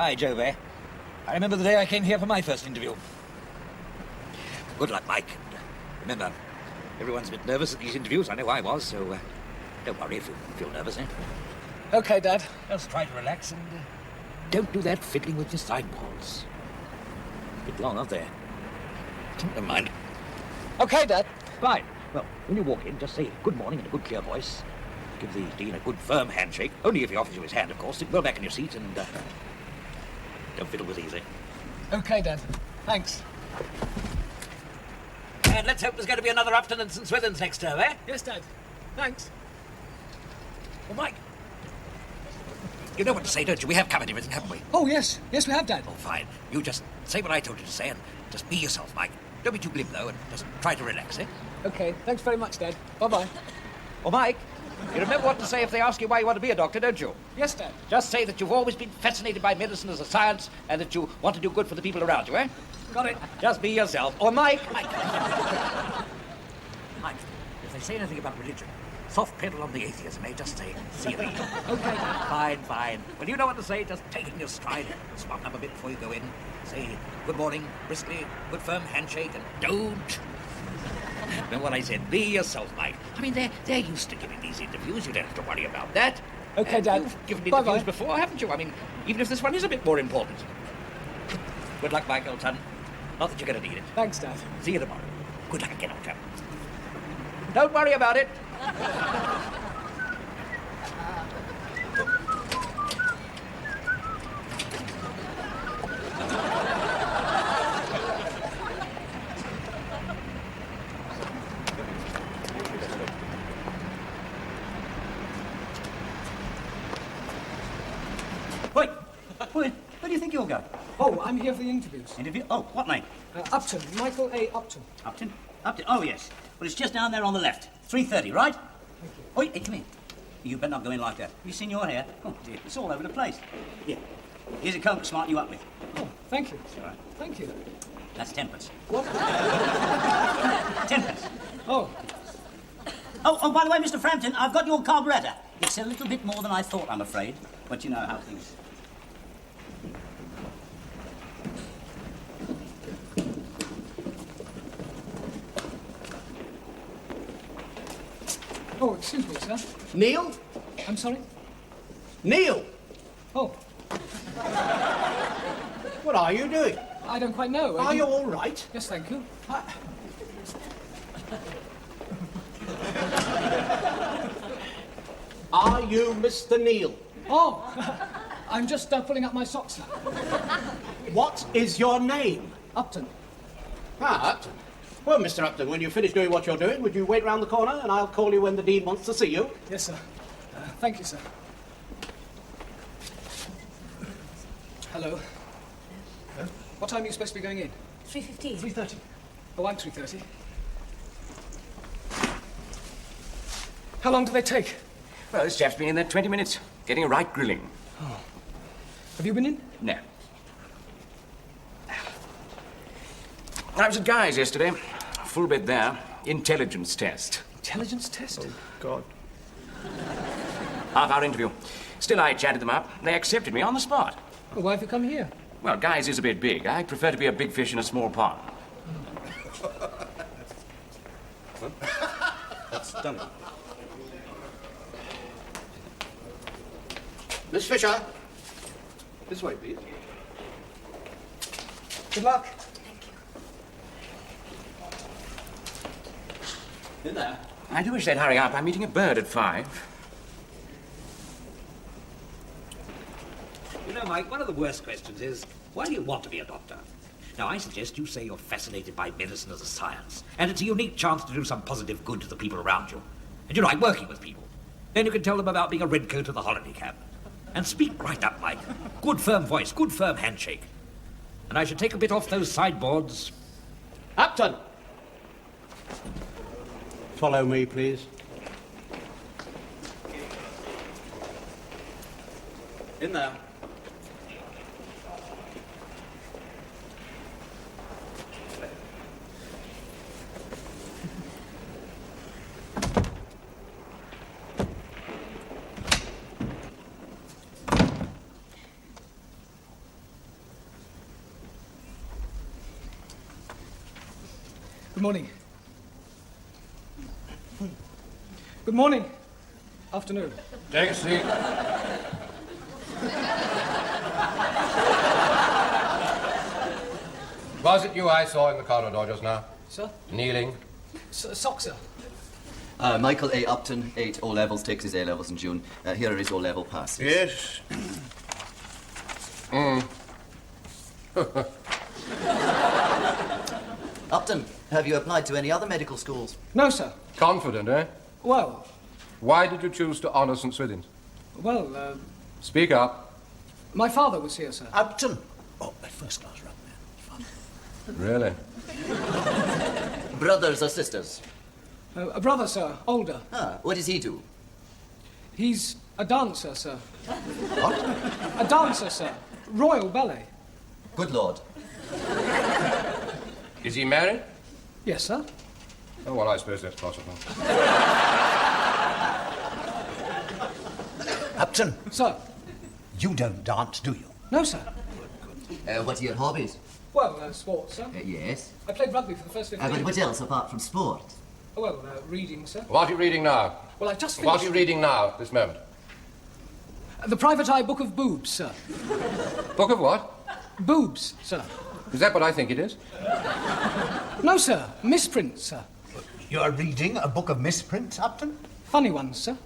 Hi, Jove. I remember the day I came here for my first interview. Good luck, Mike. Remember, everyone's a bit nervous at these interviews. I know I was, so don't worry if you feel nervous, eh? Okay, Dad. Just try to relax and don't do that fiddling with your sideboards. A bit long, aren't they? Never mind. Okay, Dad. Fine. Well, when you walk in, just say good morning in a good, clear voice. Give the Dean a good, firm handshake. Only if he offers you his hand, of course. Sit well back in your seat and don't fiddle with these, eh? Okay, Dad. Thanks. And let's hope there's going to be another Upton and St. Swithin's next term, eh? Yes, Dad. Thanks. Well, Mike, you know what to say, don't you? We have covered everything, haven't we? Oh, yes. Yes, we have, Dad. Oh, fine. You just say what I told you to say and just be yourself, Mike. Don't be too glib, though, and just try to relax, eh? Okay. Thanks very much, Dad. Bye-bye. Well, Mike, you remember what to say if they ask you why you want to be a doctor, don't you? Yes, Dad. Just say that you've always been fascinated by medicine as a science and that you want to do good for the people around you, eh? Got it. Just be yourself. Or Mike. Mike, if they say anything about religion, soft pedal on the atheism, eh? Just say, see you later. Okay. Fine. Well, you know what to say. Just take it in your stride. Smarten up a bit before you go in. Say good morning, briskly, good firm handshake, and don't. Remember what I said? Be yourself, Mike. I mean, they're used to giving these interviews. You don't have to worry about that. Okay, Dad. You've given Bye-bye. interviews before, haven't you? I mean, even if this one is a bit more important. Good luck, Mike, old son. Not that you're going to need it. Thanks, Dad. See you tomorrow. Good luck again, old chap. Don't worry about it. Wait, where do you think you're going? Oh, I'm here for the interviews. Interview? Oh, what name? Upton. Michael A. Upton. Upton? Upton? Oh, yes. Well, it's just down there on the left. 3:30, right? Oh, hey, come here. You better not go in like that. Have you seen your hair? Oh, dear, it's all over the place. Here. Here's a comb to smart you up with. Oh, thank you. All right. Thank you. That's 10 pence. What? 10 pence. Oh, Oh, by the way, Mr. Frampton, I've got your carburettor. It's a little bit more than I thought, I'm afraid. But you know how things... oh, excuse me, sir. Neil? I'm sorry? Neil! Oh, What are you doing? I don't quite know. Are you all right? Yes, thank you. Are you Mr. Neil? Oh, I'm just pulling up my socks now. What is your name? Upton. Ah, Upton. Well, Mr. Upton, when you finish doing what you're doing, would you wait round the corner and I'll call you when the Dean wants to see you? Yes, sir. Thank you, sir. Hello. What time are you supposed to be going in? 3:15. 3:30. Oh, I'm 3:30. How long do they take? Well, this chap's been in there 20 minutes, getting a right grilling. Have you been in? No. I was at Guy's yesterday. Full bed there. Intelligence test. Intelligence test? God. Half-hour interview. Still, I chatted them up. They accepted me on the spot. Well, why have you come here? Well, Guy's is a bit big. I prefer to be a big fish in a small pond. That's stunning. Miss Fisher. This way, please. Good luck. In there. I do wish they'd hurry up. I'm meeting a bird at 5. You know, Mike, one of the worst questions is, why do you want to be a doctor? Now, I suggest you say you're fascinated by medicine as a science, and it's a unique chance to do some positive good to the people around you. And you like working with people. Then you can tell them about being a redcoat at the holiday camp. And speak right up, Mike. Good firm voice, good firm handshake. And I should take a bit off those sideboards. Upton! Follow me, please. In there. Good morning. Good morning. Afternoon. Take a seat. Was it you I saw in the corridor just now? Sir? Kneeling? Sock, sir. Michael A. Upton, 8 O-levels, takes his A-levels in June. Here are his O-level passes. Yes. Upton, have you applied to any other medical schools? No, sir. Confident, eh? Well, Why did you choose to honour St. Swithin's? well, Speak up. my father was here, sir. Upton. Oh, a first-class rug man. Really? Brothers or sisters? A brother, sir, older. Ah, what does he do? He's a dancer, sir. What? A dancer, sir. Royal Ballet. Good Lord. Is he married? Yes, sir. Oh, well, I suppose that's possible. Upton, Sir. you don't dance, do you? No, sir. What are your hobbies? Well, sports, sir. Yes. I played rugby for the first 15 But years. what else apart from sport? Well, reading, sir. What are you reading now? Well, I've just What finished... are you reading now, at this moment? The Private Eye Book of Boobs, sir. Book of what? Boobs, sir. Is that what I think it is? No, sir. Misprints, sir. You're reading a book of misprints, Upton? Funny ones, sir.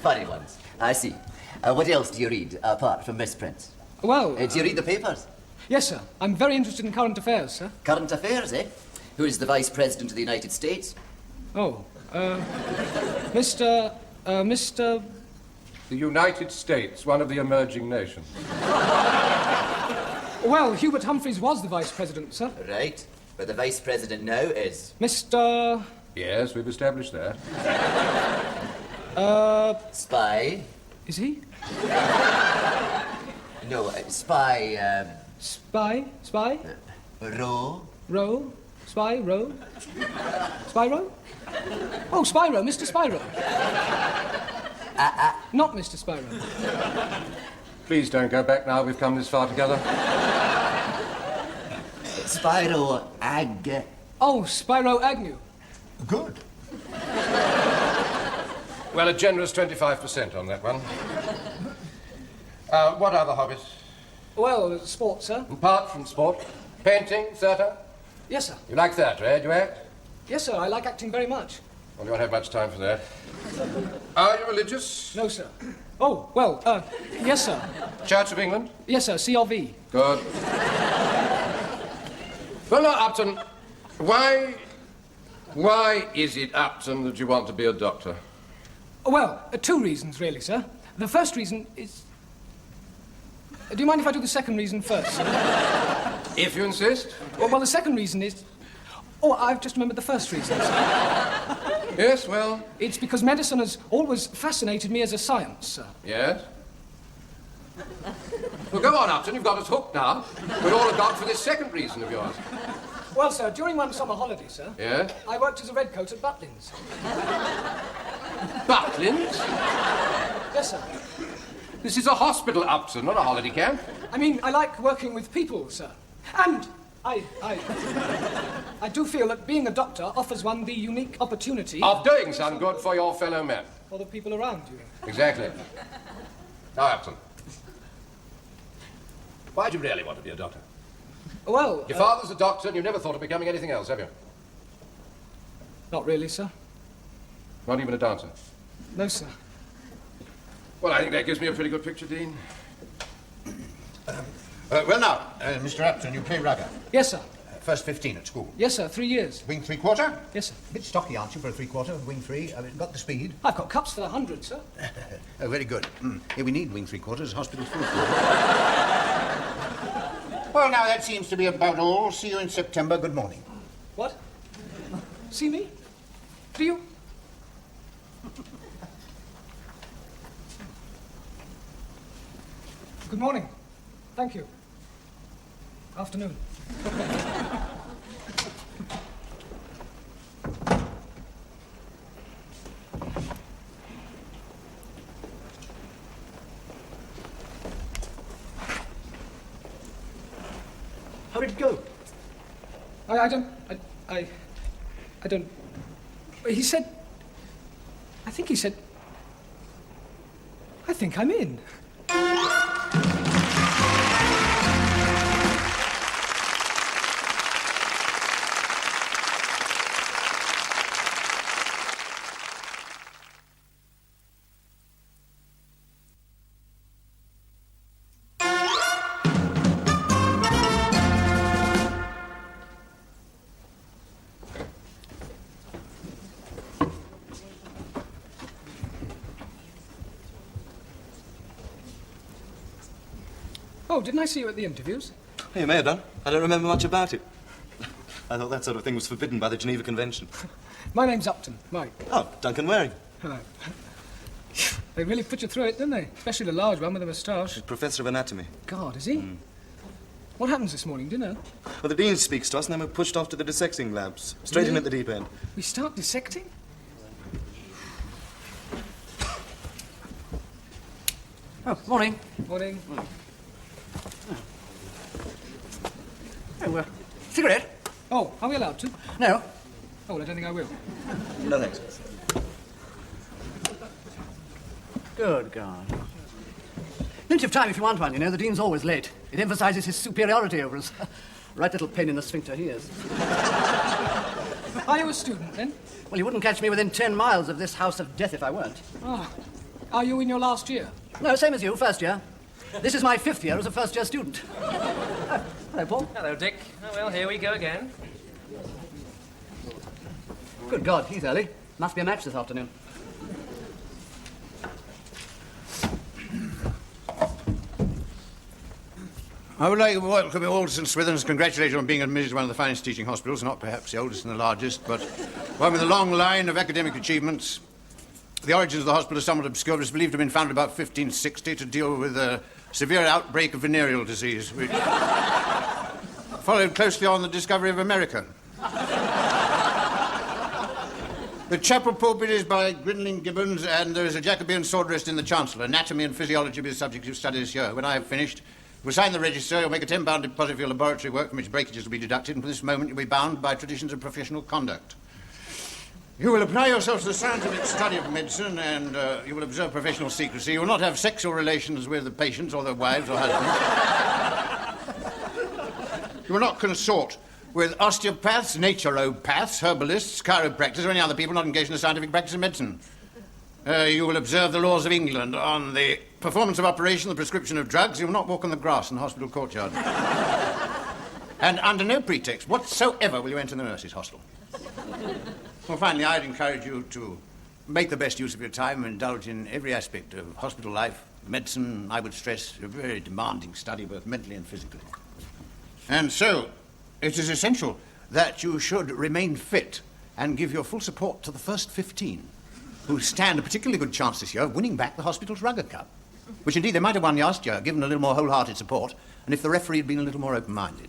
Funny ones. I see. What else do you read apart from misprints? Well, Do you read the papers? yes, sir. I'm very interested in current affairs, sir. Current affairs, eh? Who is the Vice President of the United States? Oh, Mr. The United States, one of the emerging nations. Well, Hubert Humphreys was the Vice President, sir. Right. But the Vice President now is... Mr. Yes, we've established that. Spy. Is he? No, Spy, Spy? Row. Row? Spy? Row? Spyro? Oh, Spyro, Mr. Spyro. Not Mr. Spyro. Please don't go back now we've come this far together. Spyro Ag... Oh, Spyro Agnew. Good. Well, a generous 25% on that one. What other hobbies? Well, sports, sir. Apart from sport? Painting, theatre? Yes, sir. You like theatre, eh? Do you act? Yes, sir. I like acting very much. Well, you won't have much time for that. Are you religious? No, sir. Oh, well, yes, sir. Church of England? Yes, sir. CRV. Good. Well, now, Upton, why is it, Upton, that you want to be a doctor? Well, 2 reasons, really, sir. The first reason is... Do you mind if I do the second reason first, sir? If you insist. Well, the second reason is... Oh, I've just remembered the first reason, sir. Yes, well, It's because medicine has always fascinated me as a science, sir. yes. Well, go on, Upton, you've got us hooked now. We're all agog for this second reason of yours. Well, sir, during one summer holiday, sir, Yes? I worked as a redcoat at Butlins. Butlins? Yes, sir. This is a hospital, Upton, not a holiday camp. I mean, I like working with people, sir. And I do feel that being a doctor offers one the unique opportunity... Of doing some good for your fellow men. For the people around you. Exactly. Now, Upton. Why do you really want to be a doctor? Well, Your father's a doctor and you never thought of becoming anything else, have you? not really, sir. Not even a dancer? No, sir. Well, I think that gives me a pretty good picture, Dean. Well, now, Mr. Upton, you play rugger. Yes, sir. First 15 at school. Yes, sir. 3 years. Wing 3/4? Yes, sir. A bit stocky, aren't you, for a 3/4? Wing 3. Got the speed. I've got cups for the 100, sir. Oh, very good. Yeah, we need wing 3/4. Hospital's full. Well, now, that seems to be about all. See you in September. Good morning. What? See me? Do you? Good morning. Thank you. Afternoon. How did it go? I don't... I... I don't... He said... I think he said... I think I'm in. Oh, didn't I see you at the interviews? You may have done. I don't remember much about it. I thought that sort of thing was forbidden by the Geneva Convention. My name's Upton, Mike. Oh, Duncan Waring. Hello. They really put you through it, didn't they? Especially the large one with the moustache. Professor of anatomy. God, is he? What happens this morning, do you know? Well, the dean speaks to us, and then we're pushed off to the dissecting labs. Straight in Really? at the deep end. We start dissecting? Oh, morning. Morning. Oh, cigarette? Oh, are we allowed to? No. Oh, well, I don't think I will. No, thanks. Good God. Plenty of time if you want one, you know. The dean's always late. It emphasizes his superiority over us. Right little pain in the sphincter he is. Are you a student, then? Well, you wouldn't catch me within 10 miles of this house of death if I weren't. Oh. Are you in your last year? No, same as you, first year. This is my 5th year as a first-year student. Oh, hello, Paul. Hello, Dick. Oh, well, here we go again. Good God, he's early. Must be a match this afternoon. I would like to welcome you all to St. Swithin and congratulate you on being admitted to one of the finest teaching hospitals, not perhaps the oldest and the largest, but one with a long line of academic achievements. The origins of the hospital are somewhat obscure, but it's believed to have been founded about 1560 to deal with a severe outbreak of venereal disease, which followed closely on the discovery of America. The chapel pulpit is by Grinling Gibbons, and there is a Jacobean sword rest in the chancel. Anatomy and physiology will be the subject of study this year. When I have finished, we'll sign the register, you'll make a £10 deposit for your laboratory work from which breakages will be deducted, and from this moment you'll be bound by traditions of professional conduct. You will apply yourself to the scientific study of medicine, and you will observe professional secrecy. You will not have sexual relations with the patients or their wives or husbands. You will not consort with osteopaths, naturopaths, herbalists, chiropractors, or any other people not engaged in the scientific practice of medicine. You will observe the laws of England on the performance of operation, the prescription of drugs. You will not walk on the grass in the hospital courtyard. And under no pretext whatsoever will you enter the nurses' hostel. Well, finally, I'd encourage you to make the best use of your time and indulge in every aspect of hospital life. Medicine, I would stress, a very demanding study, both mentally and physically. And so, it is essential that you should remain fit and give your full support to the first 15, who stand a particularly good chance this year of winning back the hospital's Rugger Cup, which indeed they might have won last year, given a little more wholehearted support, and if the referee had been a little more open-minded.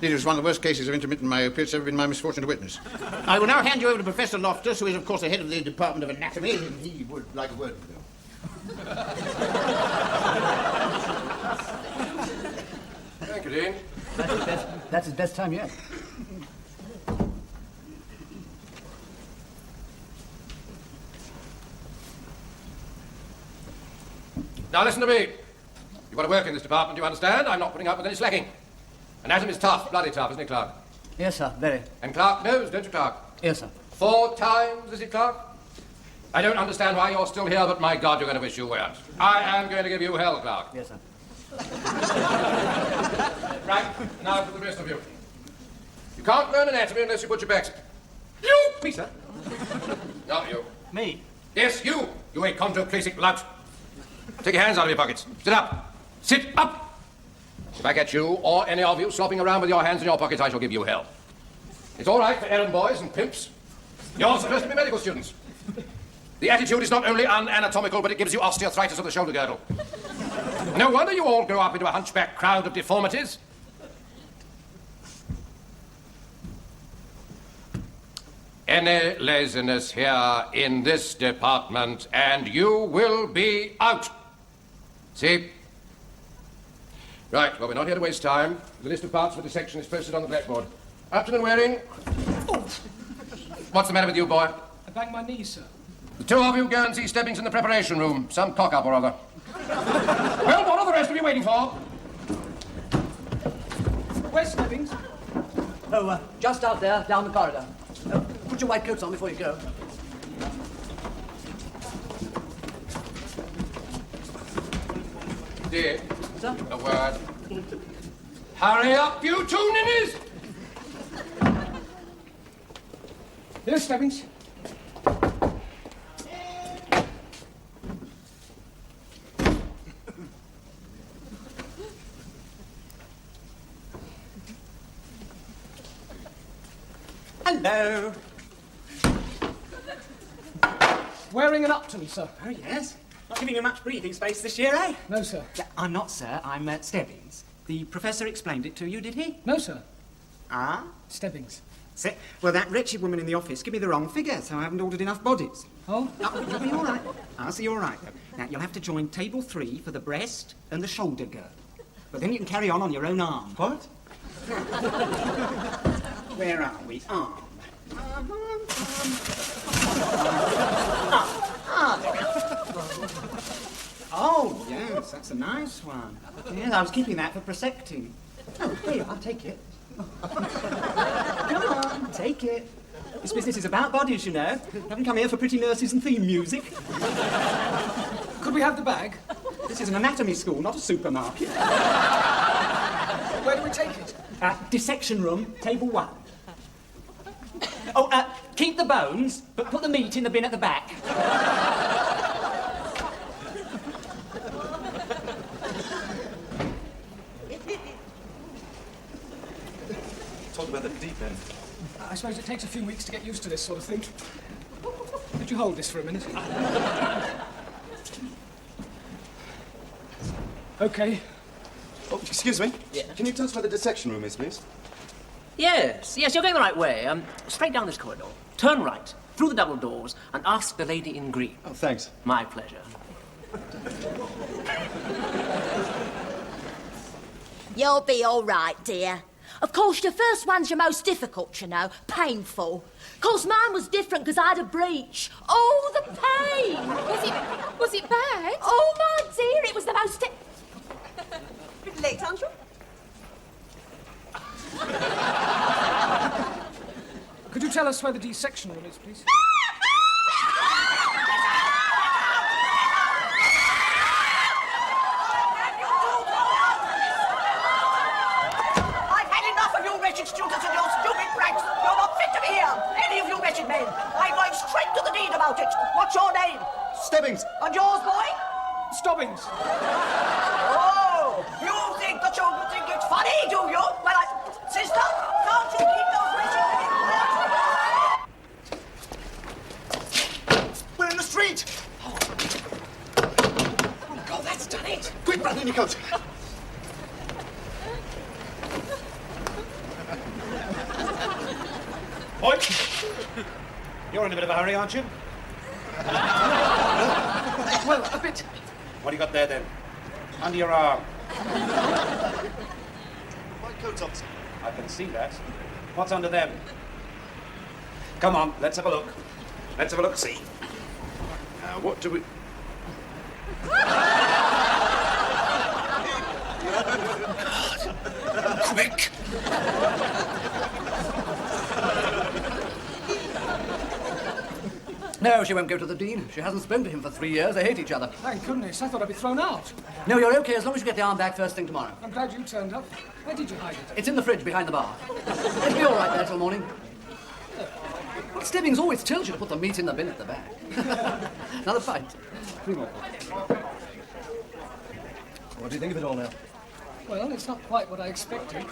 It was one of the worst cases of intermittent myopia it's ever been my misfortune to witness. I will now hand you over to Professor Loftus, who is, of course, the head of the Department of Anatomy, and he would like a word with you. Thank you, Dean. That's his best time yet. Now listen to me. You've got to work in this department, you understand? I'm not putting up with any slacking. Anatomy's tough, bloody tough, isn't it, Clark? Yes, sir, very. And Clark knows, don't you, Clark? Yes, sir. 4 times, is it, Clark? I don't understand why you're still here, but my God, you're going to wish you weren't. I am going to give you hell, Clark. Yes, sir. Right, now for the rest of you. You can't learn anatomy unless you put your backs... You, Peter! Not you. Me? Yes, you achondroplacic lout. Take your hands out of your pockets. Sit up. Sit up! If I catch you or any of you slopping around with your hands in your pockets, I shall give you hell. It's all right for errand boys and pimps. You're supposed to be medical students. The attitude is not only unanatomical, but it gives you osteoarthritis of the shoulder girdle. No wonder you all grow up into a hunchback crowd of deformities. Any laziness here in this department, and you will be out. See? Right, well, we're not here to waste time. The list of parts for dissection is posted on the blackboard. Upton and Waring, What's the matter with you, boy? I banged my knee, sir. The two of you go and see Stebbings in the preparation room. Some cock-up or other. Well, what are the rest of you waiting for? Where's Stebbings? Oh, just out there, down the corridor. Put your white coats on before you go. Dear. Sir? A word. Hurry up, you two ninnies! Here's Stebbings. Hello. Wearing an Upton, sir. Oh, yes. Not giving you much breathing space this year, eh? No, sir. I'm not, sir. I'm Stebbings. The professor explained it to you, did he? No, sir. Ah? Stebbings. Well, that wretched woman in the office gave me the wrong figure, so I haven't ordered enough bodies. Oh? You'll be all right. I'll see you all right, though. Now, you'll have to join table 3 for the breast and the shoulder gird. But then you can carry on your own arm. What? Where are we? Arm. Oh, yes, that's a nice one. Yes, I was keeping that for prosecting. Oh, here, I'll take it. Come on, take it. This business is about bodies, you know. Haven't come here for pretty nurses and theme music. Could we have the bag? This is an anatomy school, not a supermarket. Where do we take it? Dissection room, table 1. Oh, keep the bones, but put the meat in the bin at the back. Talk about the deep end. I suppose it takes a few weeks to get used to this sort of thing. Could you hold this for a minute? Okay. Oh, excuse me? Yeah. Can you tell us where the dissection room is, please? Yes, you're going the right way. Straight down this corridor. Turn right, through the double doors, and ask the lady in green. Oh, thanks. My pleasure. You'll be all right, dear. Of course, your first one's your most difficult, you know. Painful. Of course, mine was different because I had a breach. Oh, the pain! Was it bad? Oh, my dear, it was the most... Bit late, aren't you? Could you tell us where the dissection room is, please? I've had enough of you wretched students and your stupid pranks. You're not fit to be here. Any of you wretched men. I'm going straight to the dean about it. What's your name? Stebbings. And yours, boy? Stobbings. Oh, you think that you think it's funny, do you? Well, sister, can't you keep those wretched men? We're in the street. Oh, my God, that's done it. Quick, run in your coat. Oi! You're in a bit of a hurry, aren't you? Well, a bit. What do you got there, then? Under your arm. White coats, officer. I can see that. What's under them? Come on, let's have a look. Let's have a look, see. What do we... God. Quick! No, she won't go to the dean. She hasn't spoken to him for 3 years. They hate each other. Thank goodness. I thought I'd be thrown out. No, you're okay as long as you get the arm back first thing tomorrow. I'm glad you turned up. Where did you hide it? It's in the fridge behind the bar. It'll be all right there till morning. Well, Stebbings always tells you to put the meat in the bin at the back. Another pint. 3 more. What do you think of it all now? Well, it's not quite what I expected.